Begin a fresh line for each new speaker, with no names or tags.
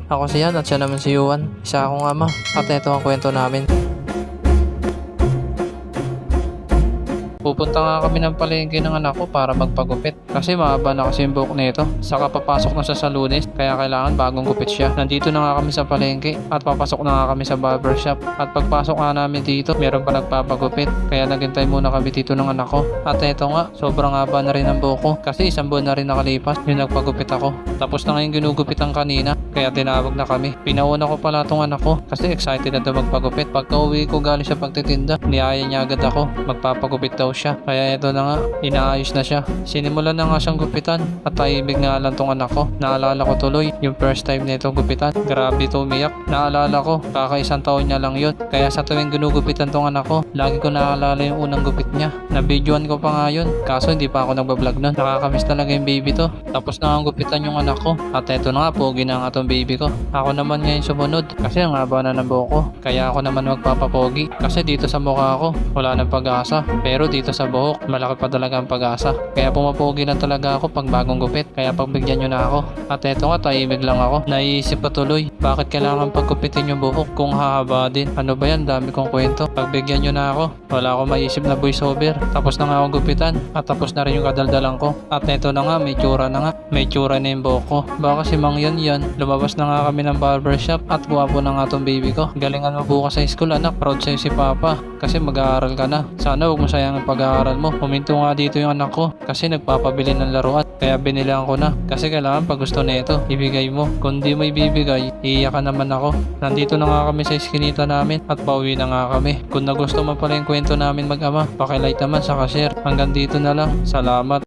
Ako si Yan at siya naman si Yuan. Isa akong ama at ito ang kwento namin. Pupunta nga kami ng palengke ng anak ko para magpagupit. Kasi mahaba na kasi yung buhok nito. Saka papasok na siya sa Lunes, kaya kailangan bagong gupit siya. Nandito na nga kami sa palengke at papasok na nga kami sa barbershop. At pagpasok nga namin dito, meron pa nagpapagupit. Kaya naghintay muna kami dito ng anak ko. At eto nga, sobrang haba na rin ang buhok ko. Kasi isang buwan na rin nakalipas yung nagpagupit ako. Tapos na nga yung ginugupitan kanina, kaya tinawag na kami. Pinauna ko pala tong anak ko kasi excited na daw magpagupit. Pagka uwi ko galing sa pagtitinda, niyaya niya agad ako. Magpapagupit daw siya. Kaya ito na nga, inaayos na siya. Sinimulan na nga siyang gupitan at tahimik nga lang tong anak ko. Naalala ko tuloy yung first time nito gupitan. Grabe ito umiyak. Naalala ko, kakaisang taon niya lang yun. Kaya sa tuwing ginugupitan tong anak ko, lagi ko naalala yung unang gupit niya. Nabidyoan ko pa nga yun. Kaso hindi pa ako nagbablog nun. Nakakamiss talaga yung baby to. Tapos na nga gupitan yung anak ko. At eto na nga, pogi na nga tong baby ko. Ako naman ngayon sumunod kasi ang haba na ng buhok ko. Kaya ako naman magpapapogi. Kasi dito sa mukha ko, wala nang pag-asa. Pero dito sa buhok, malaki pa talaga ang pag-asa. Kaya pumapogi na talaga ako pag bagong gupit. Kaya pagbigyan nyo na ako. At eto nga, tahimik lang ako. Naiisip pa tuloy, bakit kailangan pagkupitin yung buhok kung hahaba din? Ano ba yan? Dami kong kwento. Pagbigyan nyo na ako. Wala akong maisip na voiceover. Tapos na nga akong gupitan. At tapos na rin yung kadaldalan ko. At eto na nga, may tsura na nga. May tsura na yung buhok ko. Baka si Mang Yan yan. Lumabas na nga kami ng barbershop at guwapo na nga tong baby ko. Galingan mo bukas sa school, anak. Proud sa'yo si Papa. Kasi mag-aaral ka na. Sana huwag mo sayang ang pag-aaral mo. Huminto nga dito yung anak ko. Kasi nagpapabili ng laruan. Kaya binilang ko na. Kasi kailangan pag gusto nito, ibigay mo. Kung di mo ibibigay, iiyakan naman ako. Nandito na nga kami sa iskinita namin at pauwi na nga kami. Kung nagusto mo pala yung kwento namin mag-ama, pakilike naman sa share. Hanggang dito na lang. Salamat.